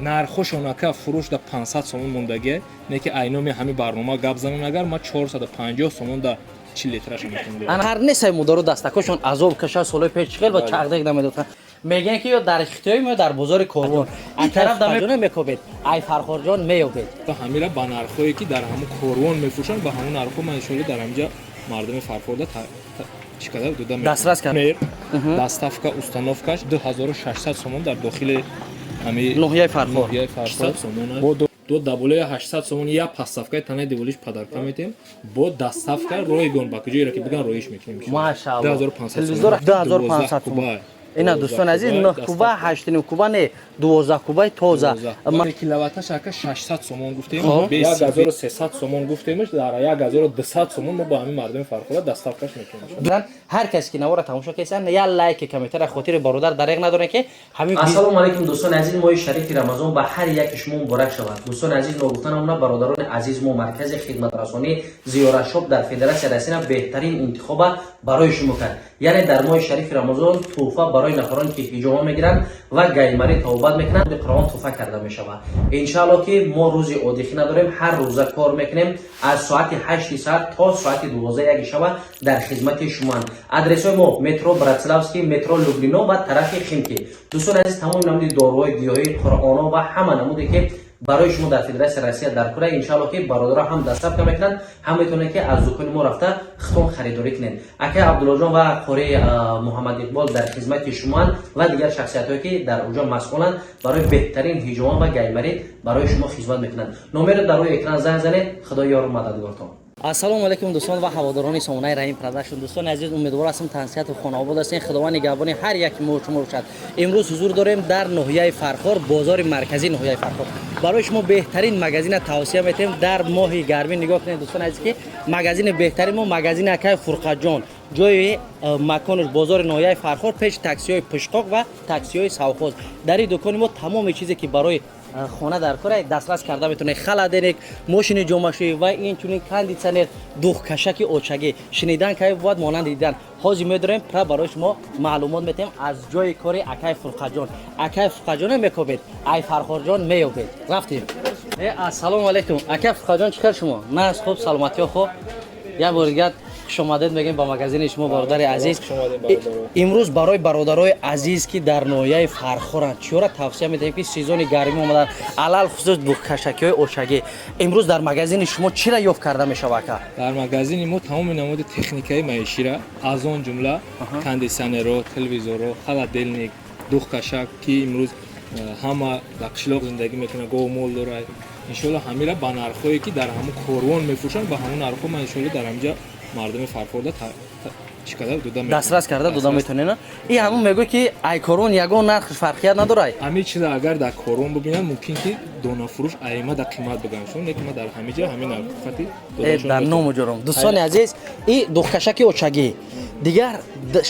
нархошон ака фурӯш да 500 сомон мондагия, не ки айноми ҳами барнома гап занон агар ма 450 сомон да 40 литраш мекунам. ан ҳар несай мудару дастакошон азоб каша солои пеш хел ба чагдек намедотан. Мегӯян ки ё дар ихтиёи мо дар бозори Корвон ин тараф да мекобед, ай Фархорҷон меёбед. Та ҳамира ба нархое ки дар ҳамун Корвон мефурӯшанд ба ҳамун нархо ман иншоалло дар ҳамҷа мардуми Фархорда чикада дода дастрас кард. Доставка установкаш 2600 сомон дар дохили ҳами ноҳияи Фархор. 600 сомон. Бо даболаи 800 сомон я паставкаи танаи деволиш падарка метем. Бо доставка ройгон ба куҷоиро ки биган роиш мекунем. Машаалло. 2500 телевизор 2500 сомон. Ина дӯстон азиз 9 куба 8 куба не 12 кубаи тоза. Ма киловатташ ака 600 сомон гуфтем. 1300 сомон гуфтем. Дар 1200 сомон мо ба ҳамин мардуми Фархорда доставкаш мекунем. ҳар касе ки навора тамошо кесан я лайк комментар хотири бародар дареғ надорен ки ҳамин. Ассалому алайкум дӯстон азиз, моҳи шарифи Рамазон ба ҳар яки шумо муборак шавад. Дӯстон азиз, ногуфтанамона бародарони азиз, мо маркази хидматрасонӣ Зиёра шоп дар Федератсия Россия беҳтарин интихоба барои шумо кард. Яъне дар моҳи шарифи Рамазон туҳфа барои нафароне ки ҳиҷома мегиранд ва гаймари тавбат мекунанд ба Қуръон туҳфа карда мешавад. Иншаалло ки мо рӯзи оддихӣ надорем, ҳар рӯза кор мекунем аз соати 8 соат то соати 12 шаба дар хизмати шумоанд. Адресои мо метро Братславский, метро Люблино ва тарафи Химки. Дӯстон азиз, тамоми намуди доруҳои гиёҳӣ, Қуръоно ва ҳама намуде ки барои шумо дар Федератсия Россия дар кура иншаалло ки бародара ҳам доставка мекунанд, ҳам метавонед ки аз дукони мо рафта хитон харидорӣ кунед. Ака Абдуллоҷон ва қори Муҳаммад Иқбол дар хизмати шумоанд ва дигар шахсиятҳое ки дар онҷо масъуланд барои беҳтарин ҳиҷома ва гаймарӣ барои шумо хизмат мекунанд. Номеро дар рӯи экран занг занед. Худо ёру мададгортон. Ассалому алайкум дӯстон ва ҳаводорони Сомонаи Раҳим Продакшн. Дӯстон азиз, умедвор ҳастам танҳияту хонобод ҳастем. Худованд нигоҳбони ҳар яки мо шумо бошад. Имрӯз ҳузур дорем дар ноҳияи Фархор, бозори марказии ноҳияи Фархор. Барои шумо беҳтарин магазина тавсия метем дар моҳи гармӣ. Нигоҳ кунед дӯстон азиз ки магазини беҳтарин мо магазини акаи Фурқатҷон. ҷои маконаш бозори ноҳияи Фархор, пеш таксиҳои пушқоқ ва таксиҳои савхоз. Дар ин дукони мо тамоми чизе ки барои хона дар кора дастрас карда метавонед. Халаденек, мошини ҷомашӯӣ ва инчунин кондитсионер, духкашаки очагӣ. Шинидан кай бувад монанди дидан. ҳозир медорем пра барои шумо маълумот метем аз ҷои кори акаи Фурқатҷон. Акаи Фурқатҷон мекобед, ай Фархорҷон меёбед. Рафтем. Ассалому алайкум. Акаи Фурқатҷон чикар шумо? Нас хуб, саломатиё хуб. Я бор дигар хушомадед мегем ба магазини шумо бародари азиз. Имрӯз барои бародарои азиз ки дар ноҳияи Фархоранд чиёра тавсия медиҳем ки сезони гармӣ омадан, алал хусус духкашакиҳои очагӣ. Имрӯз дар магазини шумо чира ёфт карда мешавад ака? Дар магазини мо тамоми намуди техникаи маишира аз он ҷумла кондитсионерҳо, телевизорҳо, холодильник, духкашак ки имрӯз ҳама дар қишлоқ зиндагӣ мекунад, гов мол дорад. Иншоалло ҳамира ба нархое ки дар ҳамун Корвон мефурӯшанд ба ҳамун нархо ман иншоалло дар ҳамҷа мардуми Фархорда чикада дода дастрас карда дода метавонед. И ҳамун мегӯяд ки ай Корвон ягон нархш фарқият надорад. Ҳамин чиза агар дар Корвон бибинанд мумкин ки донафурӯш айма дар қимат бигӯям шумо, не ки ма дар ҳамин ҷо ҳамин нархати додашон дар ному ҷорам. Дӯстони азиз, и духкашаки очагӣ дигар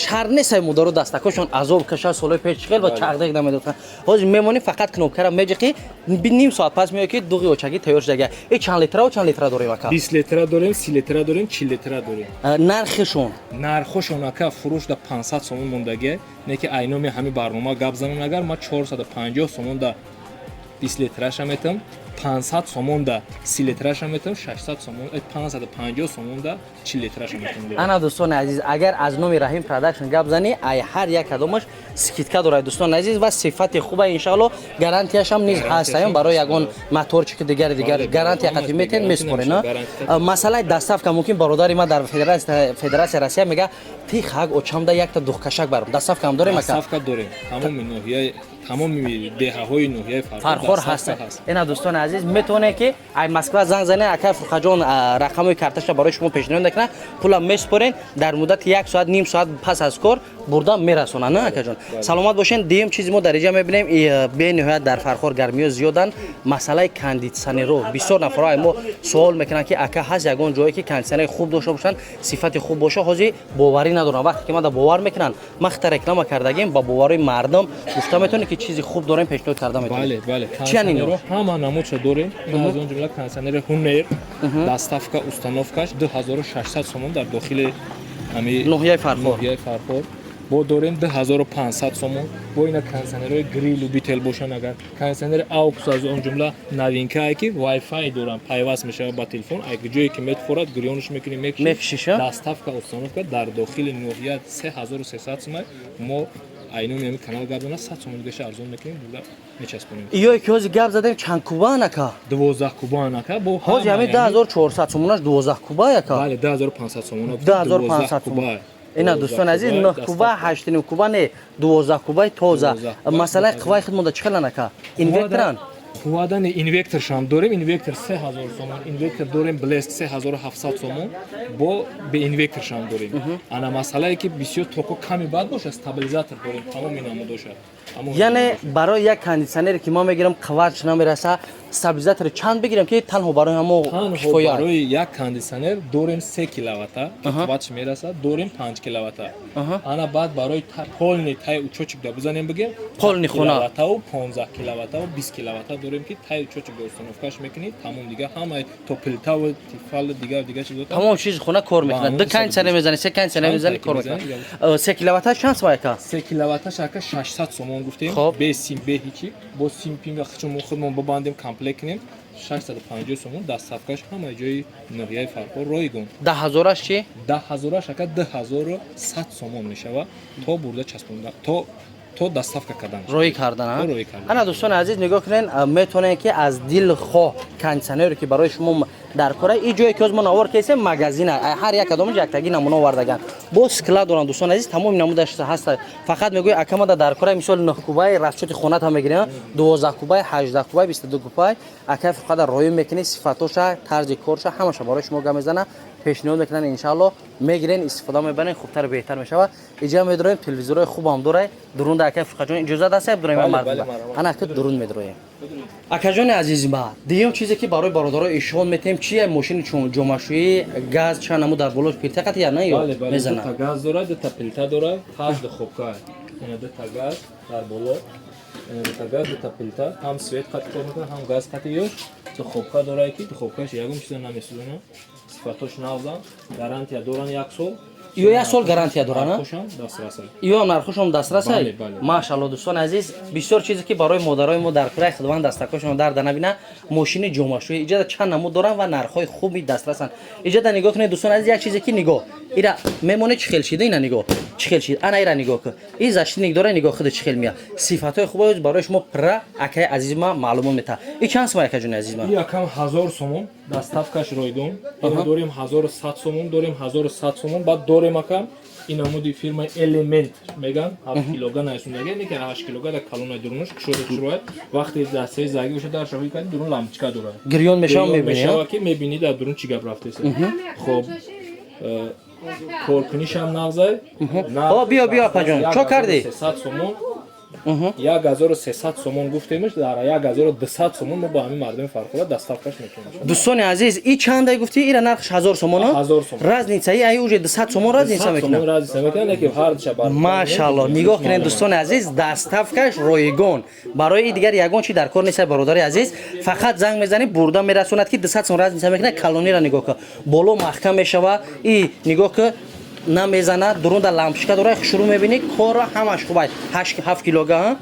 шаҳр несай мудару дастакошон азоб каша солои пеш хел ба чагдек намедотан. Ҳозир мемонӣ фақат кнопкара меҷи ки ним соат пас меояд ки дуғи очагӣ тайёр шудага. И чанд литра ва чанд литра дорем ака? 20 литра дорем, 30 литра дорем, 40 литра дорем. Нархишон? Нархошон ака фурӯш да 500 сомон мондагия, не ки айноми ҳами барнома гап занон агар ма 450 сомон да 20 литраша метам, 500 сомон да 30 литраша метам, 600 сомон 550 сомон да 40 литраша метам. Ана дӯстони азиз, агар аз номи Раҳим Продакшн гап зани, ай ҳар як кадомаш скидка дорад дӯстони азиз ва сифати хуба иншаалло гарантияш ҳам низ ҳастаем барои ягон моторчики дигар гарантия қати метен месупорен. Масъалаи доставка мумкин бародари ма дар Федератсия Россия мега ти хаг очамда якта духкашак барам. Доставка ҳам дорем ака? Доставка дорем. Тамоми ноҳияи тамоми деҳаҳои ноҳияи Фархор ҳаст. Ина дӯстони азиз, метавонед ки ай Москва занг занед, ака Фурқатҷон рақамои карташа барои шумо пешниҳод мекунад, пула месупорен, дар муддати 1 соат ним соат пас аз кор бурда мерасонанд. Акаҷон саломат бошен. Дигим чизи мо дар инҷа мебинем бениҳоят дар Фархор гармиҳо зиёданд. Масъалаи кондитсионерҳо бисёр нафарҳо ай мо суол мекунанд ки ака ҳаст ягон ҷое ки кондитсионери хуб дошта бошанд, сифати хуб боша. ҳозир боварӣ надорам. вақте ки ма да бовар мекунанд, ма хита реклама кардагим ба боварои мардум гуфта метавонед ки чизи хуб дорем пешниҳод карда метавонед. Бале, Чи анин ҳама намудша дорем. Аз он ҷумла кондитсионери Хунер, доставка установкаш 2600 сомон дар дохили ҳами ноҳияи Фархор. бо дорем 2500 сомон бо ина кондитсионерҳои грилу бител бошанд агар кондитсионери аукс аз он ҷумла новинкае ки вайфай доранд пайваст мешавад ба телефон агар ҷое ки метфурад гирёнаш мекунӣ мекшиша доставка установка дар дохили ноҳия 3300 сомон мо айнон ами канал гардона 100 сомон дигаша арзон мекунем бурда мечаспонем иё ки ҳози гап задем чанд кубан ака 12 кубан ака бо ҳози ами 12400 сомонаш 12 куба ака бале 2500 сомон 12500 сомон ина дӯстон азиз 9 куба 8 куба не 12 кубаи тоза масъалаи қувваи хидмат чӣ қалан ака инвекторан қуввадан инвекторшам дорем инвектор 3000 сомон инвектор дорем блеск 3700 сомон бо бе инвекторшам дорем ана масъалае ки бисёр токо ками бад бошад стабилизатор дорем тамом ина мудошад яъне барои як кондитсионере ки мо мегирам қувватш намераса стабилизатори чанд бигирам ки танҳо барои ҳамо кифоят барои як кондитсионер дорем 3 киловатта қувватш мерасад дорем 5 киловатта ана баъд барои полни тай учочик да бизанем бигем полни хона 15 киловатта 20 киловатта дорем ки тай учочик да установкаш мекунӣ тамом дига ҳамаи то плитаву тифал дига чизо тамом чизи хона кор мекунад ду кондитсионер мезани се кондитсионер мезани кор мекунад 3 киловатта чанд сом ака 3 киловатташ ака 600 сомон гуфтем бе сим бе ҳичи бо сим пинга хичмо худмон бабандем комплект кунем 650 сомон доставкаш ҳамаи ҷои ноҳияи фарқо ройгон 10000аш чи 10000аш ака 2100 сомон мешавад то бурда часпонда то доставка кардан рой кардан ана дӯстони азиз нигоҳ кунед метавонед ки аз дил хоҳ кондитсионере ки барои шумо дар кора ин ҷое ки озмон овор кесем магазина ҳар як кадомаш яктаги намуна овардаган бо склад доранд дӯстони азиз тамоми намудаш ҳаст фақат мегӯяд акамада дар кора мисол 9 кубаи расчоти хонат ҳам мегирем 12 кубаи 18 кубаи 22 кубаи акай фақат рой мекунед сифатоша тарзи корша ҳамаша барои шумо гап мезана пешниҳод мекунанд иншаалло мегирен истифода мебарен хубтар беҳтар мешавад иҷа медороем телевизорҳои хубам дорай дурунда акай фурқатҷон иҷоза даст дорем мардум ана ака дурунд медороем акаҷони азиз ма дигам чизе ки барои бародаро ишон метем чие мошини ҷомашӯӣ газ чанд намуд дар болош плита қати я не ё мезана бале газ дорад дута плита дорад ҳаш духовка ина дута газ дар боло ина дута газ дута плита ҳам свет қати кор мекунад ҳам газ қати ёш духовка дорад ки духовкаш ягон чиза намесӯзонад сифатош навзан гарантия доранд 1 сол иё 1 сол гарантия доранд иё ҳам нархошам дастрасай машаалло дӯстон азиз бисёр чизе ки барои модарои мо дар кӯраи хидмат дастакошон дар данабина мошини ҷомашӯӣ иҷада чанд намуд доранд ва нархҳои хуби дастрасанд иҷада нигоҳ кунед дӯстон азиз як чизе ки нигоҳ ира мемонед чӣ хел шида ина нигоҳ чӣ хел шид ана ира нигоҳ кун ин заштиник дора нигоҳ худ чӣ хел меяд сифатҳои хуби барои шумо пра акай азизи ма маълумот мета ин чанд сом акаҷони азиз ма якам 1000 сомон доставкаш ройдон ина дорем 1100 сомон дорем 1100 сомон баъд дорем акам ина муди фирмаи элемент меган 7 килога насундаге не ки 8 килога да калонай дурунаш кушода шурояд вақте дастаи заги боша дар шавӣ кади дурун лампочка дорад гирён мешава мебини мешава ки мебини дар дурун чӣ гап рафтеса хоб коркунишам нағзай биё апаҷон чо кардӣ 300 сомон 1300 сомон гуфтемш дар 1200 сомон мо ба ҳамин мардуми фарқоват доставкаш мекунем дӯстони азиз ин чандай гуфтӣ ира нархш 1000 сомон 1000 сомон разницаи ай уже 200 сомон разница мекунад ки ҳар шаба машаалло нигоҳ кунед дӯстони азиз доставкаш ройгон барои ин дигар ягон чи дар кор нест бародари азиз фақат занг мезанӣ бурда мерасонад ки 200 сомон разница мекунад калонира нигоҳ кун боло маҳкам мешава и нигоҳ кун намезана дурунда лампочка дора шурӯъ мебини кора ҳамаш хубай 7 килога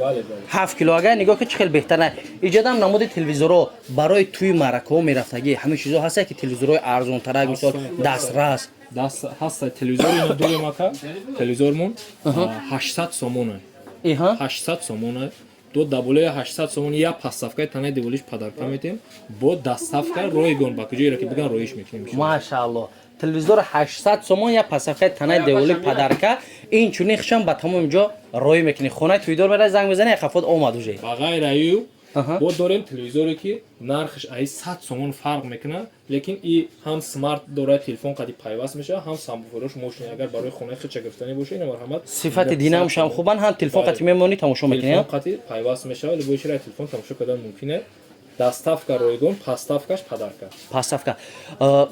7 килога нигоҳ ки чӣ хел беҳтар на иҷодам намуди телевизорҳо барои туи маъракаҳо мерафтагӣ ҳамин чизо ҳаст ки телевизорҳои арзонтарак мисол дастрас ҳаста телевизор ина дорем ака телевизормон 800 сомона 800 сомона до даболаи 800 сомон я поставкаи танаи деволиш падарка метем бо доставка ройгон ба куҷоира ки биган роиш мекунем машаалло телевизор 800 сомон я поставкаи танаи деволи падарка инчунин хишам ба тамоми ҷо рой мекунӣ хонаи туйдор мераи занг мезани хафот омад уже ба ғайр аю бо дорем телевизоре ки нархш ай 100 сомон фарқ мекунад лекин и ҳам смарт дора телефон қади пайваст мешава ҳам самбуфурош мошини агар барои хонаи хича гирифтани боша ина марҳамат сифати динамш ҳам хубан ҳам телефон қати мемонӣ тамошо мекунӣ телефон қати пайваст мешава либоишира телефон тамошо кардан мумкин аст доставка ройгон поставкаш падарка поставка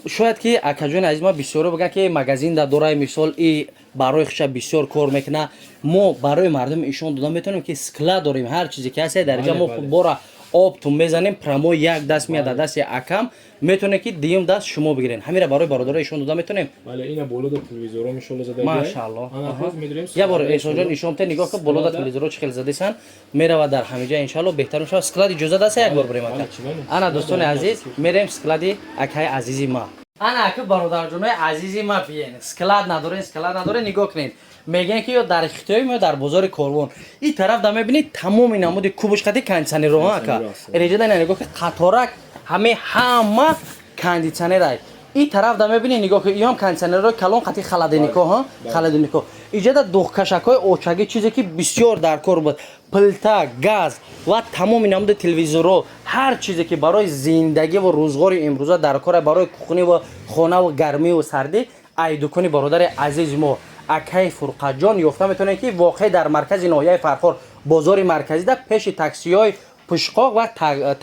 шояд ки акаҷони азиз ма бисёро биган ки магазин да дорай мисол и барои хиша бисёр кор мекуна мо барои мардум ишон дода метавонем ки склад дорем ҳар чизе ки ҳаст дар ҷа мо бора обтун мезанем прямо як даст мияд дасти акам метоне ки дуюм даст шумо бигирен ҳамира барои бародароишон дода метонем. бале ина болода телевизорро мишола зада машалло ана медирем я бор эҳсонҷон нишонте нигоҳ ки болода телевизорро чӣ хел задисан меравад дар ҳамаҷа иншалло беҳтар мешавад. Склад иҷоза даст як бор бурем ака ана дӯстони азиз мерем склади акаи азизи ма ана ака бародарҷонои азизи ма биен склад надорен нигоҳ кунед мегӯянд ки ё дар ихтиёрим ё дар бозори Корвон ин тараф да мебинед тамоми намуди кубушқати кондитсионерро ака эреҷада ина нигоҳ ки қаторак ҳама кондитсионерай ин тараф да мебинед нигоҳ ки иём кондитсионерро калон қати халаденико халаденико иҷада духкашакҳои очагӣ чизе ки бисёр дар кор буд плита газ ва тамоми намуди телевизорро ҳар чизе ки барои зиндагиву рӯзғори имрӯза дар кора барои кухниву хонаву гармиву сардӣ ай дукони бародари азизи мо акаи Фурқатҷон ёфта метавонед ки воқеъ дар маркази ноҳияи Фархор бозори марказида пеши таксиҳои пушқоқ ва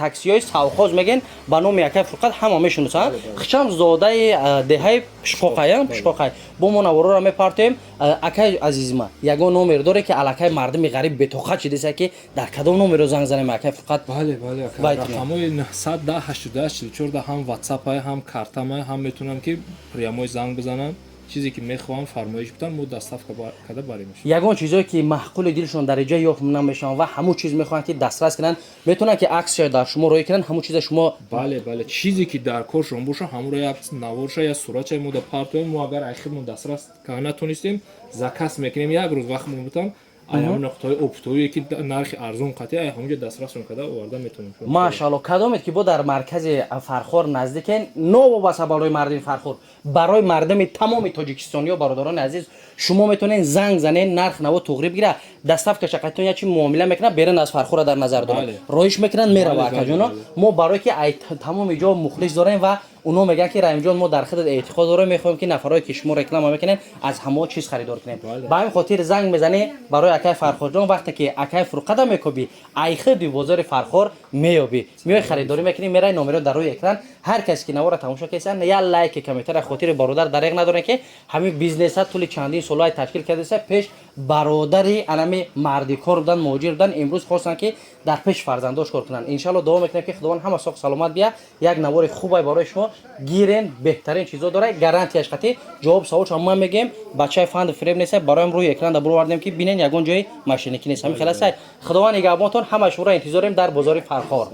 таксиҳои Савхоз мегӯянд ба номи акаи Фурқат ҳама мешиносанд хичам зодаи деҳаи пушқоқай бо мо навороро мепартоем акаи азизима ягон номер доре ки аллакай мардуми ғариб бетоқат шидеса ки дар кадом номеро занг занем акаи Фурқат бале рақамои 910 84 44 ҳам ватсапай ҳам картамай ҳам метунам ки прямой занг бизанам чизе ки мехоҳам фармоиш битан мо доставка када баремеш ягон чизое ки маҳқули дилшон дар иҷо ёфт намешаванд ва ҳамун чиз мехоҳанд ки дастрас кунанд метавонанд ки аксия дар шумо роӣ кунанд ҳамун чиза шумо бале чизе ки дар коршон боша ҳамуро як наворша я суратчай мо да партоем мо агар айхидмон дастрас кана натонистем заказ мекунем як рӯз вақт мебутам аями нуқтаи оптовие ки нархи арзон қатъи ай ҳамунҷо дастрасшон када оварда метавонем машалло кадомед ки бо дар маркази Фархор наздикен новобаста барои мардими Фархор барои мардуми тамоми тоҷикистониё бародарони азиз шумо метавонед занг занед нарх наво туғри бигира доставка шақатон ячи муомила мекунад берен аз Фархора дар назар дорад роиш мекунанд мерава акаҷоно мо барое ки ай тамоми ҷо мухлис дорем ва اونا میگن که رحیم جان ما در خدمت اعتقاد داریم میخوایم که نفرای که شما رکلام میکنین از همه چیز خریدار کنیم با همین خاطر زنگ میزنی برای اکای فرخار جان وقتی که اکای فرقت میکوبی ای خدی بازار فرخار میابی میای خریداری میکنی میرای نمره در روی اکران هر کسی که نوار تماشا کردن یا لایک کامنت خاطر برادر دریغ نداره که همین بیزنس ها طول چندین سالای تشکیل کرده پیش برادری علمی مردی کار بودن مهاجر بودن امروز خواستن که در پیش فرزنداش کار کنن ان شاء الله دعا میکنم که خداوند همه ساق سلامت بیا یک نوار خوبه برای شما گیرن بهترین چیزا داره گارانتیش قطعی جواب سوال شما میگم بچهای فاند فریب نیست برایم روی اکران دبر آوردیم که ببینین یگان جای ماشینی نیست همین خلاص خداوند نگهبانتون همه شما را انتظاریم در بازار فرخار.